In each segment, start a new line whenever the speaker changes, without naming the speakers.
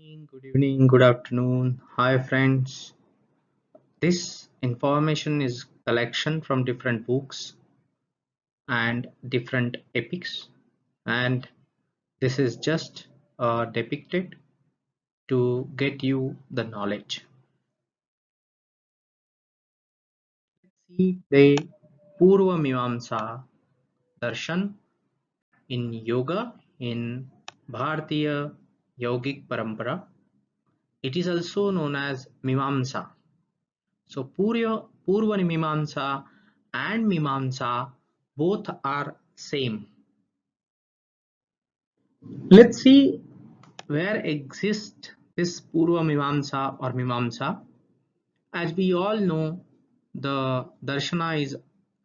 Good evening, good afternoon. Hi friends. This information is collection from different books and different epics, and this is just depicted to get you the knowledge. See the Purva Mimansa Darshan in yoga in Bharatiya yogic parampara. It is also known as Mimamsa. So Purva Mimansa and Mimansa both are same. Let's see where exists this Purva Mimansa or Mimamsa. As we all know, the Darshana is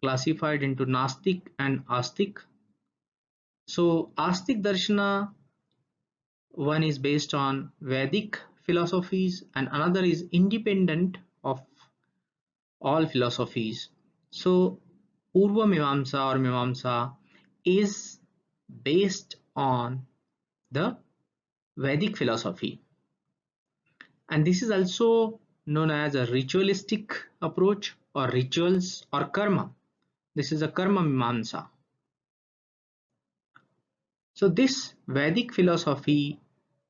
classified into Nastik and Astik. So Astik Darshana, one is based on Vedic philosophies and another is independent of all philosophies. So Purva Mimamsa or Mimamsa is based on the Vedic philosophy, and this is also known as a ritualistic approach or rituals or karma. This is a karma Mimamsa. So this Vedic philosophy,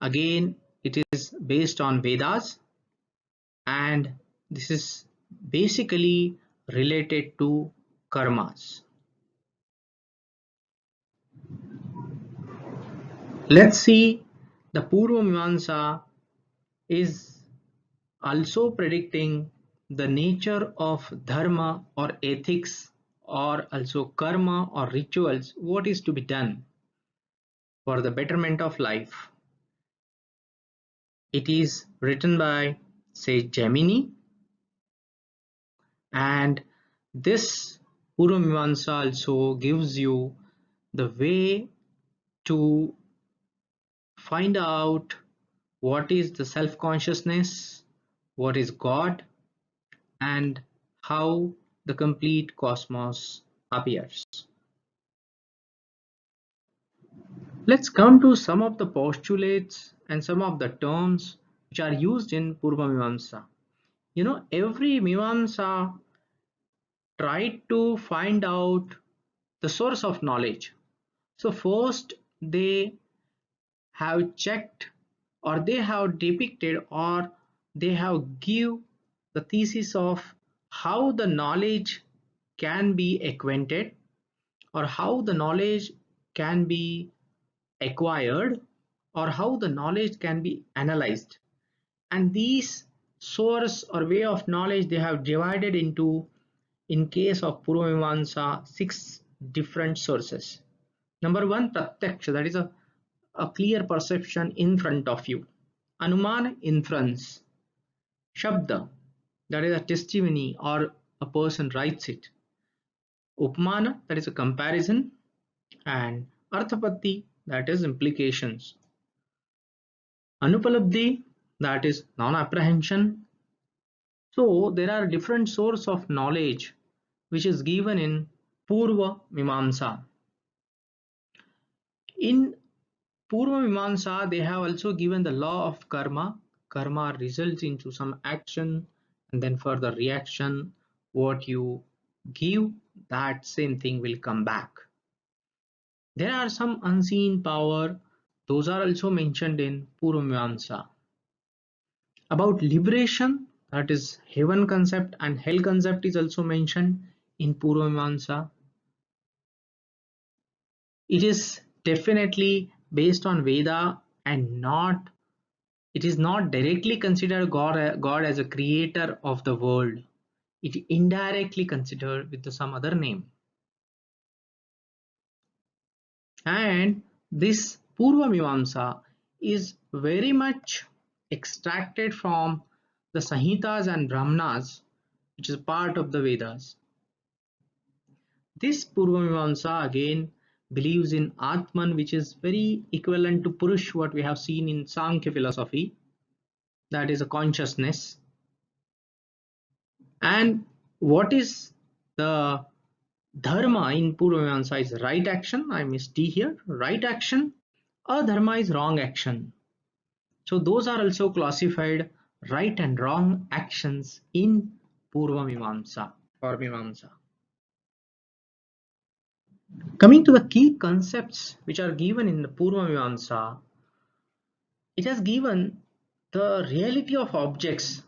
again, it is based on Vedas, and this is basically related to karmas. Let's see, the Purva Mimansa is also predicting the nature of dharma or ethics or also karma or rituals, what is to be done for the betterment of life. It is written by, say, Jaimini, and this Purva Mimansa also gives you the way to find out what is the self-consciousness, what is God, and how the complete cosmos appears. Let's come to some of the postulates and some of the terms which are used in Purva Mimamsa. Every Mimamsa tried to find out the source of knowledge. So first they have checked, or they have depicted, or they have give the thesis of how the knowledge can be acquainted, or how the knowledge can be acquired, or how the knowledge can be analyzed. And these source or way of knowledge they have divided into, in case of Purva Mimansa, 6 different sources. Number 1, pratyaksha, that is a clear perception in front of you. Anuman, inference. Shabda, that is a testimony or a person writes it. Upmana, that is a comparison. And arthapatti, that is implications. Anupalabdhi, that is non-apprehension. So there are different source of knowledge which is given in Purva Mimamsa. In Purva Mimansa, they have also given the law of karma. Karma results into some action, and then for the reaction, what you give, that same thing will come back. There are some unseen power, those are also mentioned in Purva Mimansa. About liberation, that is heaven concept and hell concept is also mentioned in Purva Mimansa. It is definitely based on Veda and not, it is not directly considered God as a creator of the world. It indirectly considered with some other name. And this Purva Mimamsa is very much extracted from the Samhitas and Brahmanas, which is part of the Vedas. This Purva Mimamsa again believes in Atman, which is very equivalent to Purush, what we have seen in Sankhya philosophy, that is a consciousness. And what is the dharma in Purva Mimansa is right action. I missed D here. Right action. Adharma is wrong action. So those are also classified right and wrong actions in Purva Mimansa or Mimamsa. Coming to the key concepts which are given in the Purva Mimamsa, it has given the reality of objects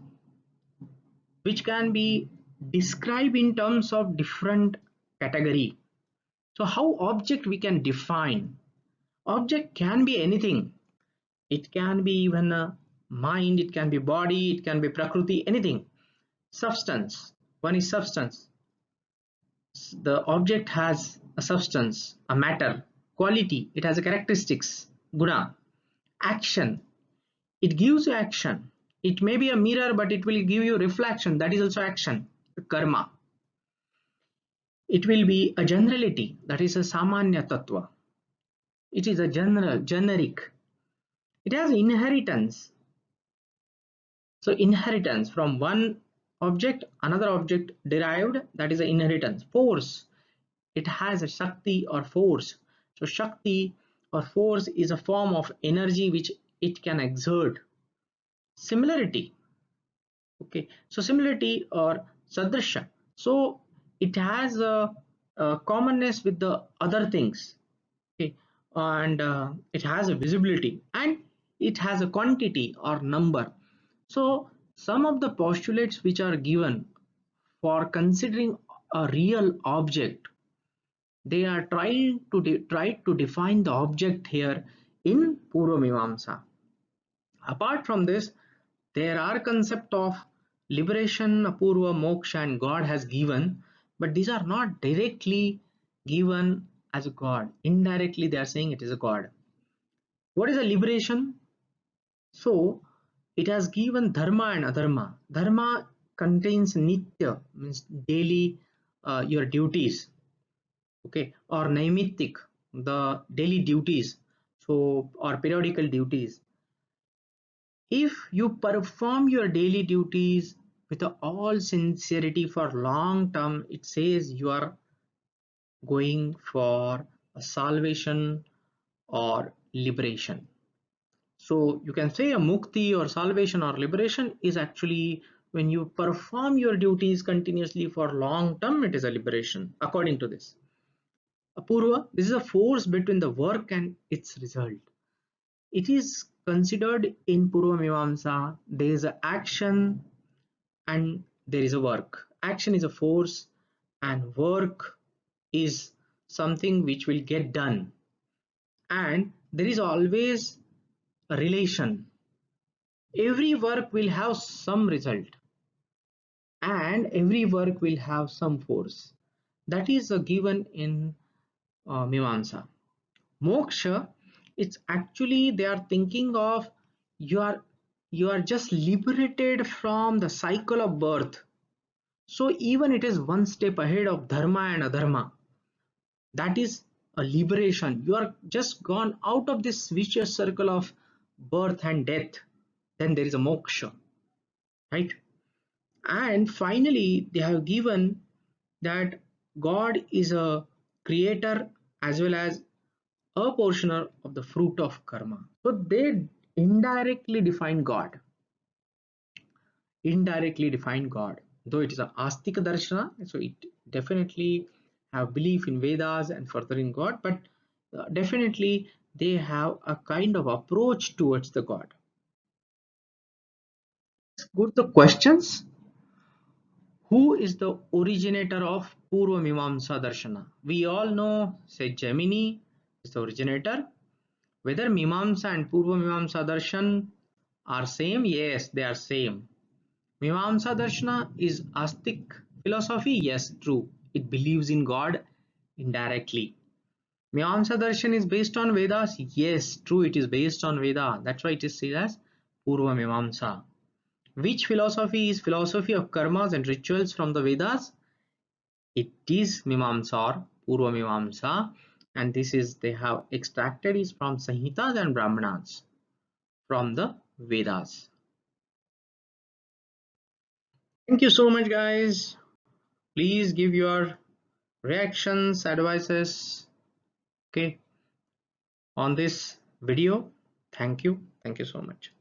which can be described in terms of different category. So how object we can define? Object can be anything. It can be even a mind, it can be body, it can be prakriti, anything. Substance. One is substance. The object has a substance, a matter, quality, it has a characteristics, guna. Action, it gives you action. It may be a mirror, but it will give you reflection, that is also action, karma. It will be a generality, that is a samanya tattva. It is a general, generic. It has inheritance. So inheritance from one object, another object derived, that is an inheritance. Force, it has a shakti or force. So shakti or force is a form of energy which it can exert. Similarity, okay, so similarity or sadrisha. So it has a commonness with the other things, okay, and it has a visibility and it has a quantity or number. So some of the postulates which are given for considering a real object, they are trying to try to define the object here in Purva Mimamsa. Apart from this, there are concept of liberation, apurva, moksha, and God has given, but these are not directly given as a God. Indirectly, they are saying it is a God. What is a liberation? So it has given dharma and adharma. Dharma contains nitya, means daily your duties, okay, or naimittik, the daily duties, so or periodical duties. If you perform your daily duties with all sincerity for long term, it says you are going for a salvation or liberation. So you can say a mukti or salvation or liberation is actually when you perform your duties continuously for long term, it is a liberation according to this. Apurva, this is a force between the work and its result. It is considered in Purva Mimamsa, there is an action and there is a work. Action is a force and work is something which will get done. And there is always a relation. Every work will have some result and every work will have some force. That is a given in Mimamsa. Moksha, it's actually they are thinking of you are you are just liberated from the cycle of birth. So even it is one step ahead of dharma and adharma. That is a liberation. You are just gone out of this vicious circle of birth and death. Then there is a moksha, right? And finally, they have given that God is a creator as well as a portioner of the fruit of karma. So they indirectly define God. Indirectly define God. Though it is a Astika Darshana, so it definitely have belief in Vedas and further in God, but definitely they have a kind of approach towards the God. Let's go to the questions. Who is the originator of Purva Mimamsa Darshana? We all know, say Jaimini is the originator. Whether Mimamsa and Purva Mimamsa Darshan are same? Yes, they are same. Mimamsa Darshana is Astic philosophy? Yes, true. It believes in God indirectly. Mimamsa Darshan is based on Vedas? Yes, true. It is based on Veda. That's why it is said as Purva Mimamsa. Which philosophy is philosophy of karmas and rituals from the Vedas? It is Mimamsa or Purva Mimamsa, and this is they have extracted is from Samhitas and Brahmanas from the Vedas. Thank you so much, guys. Please give your reactions, advices, okay, on this video. Thank you so much.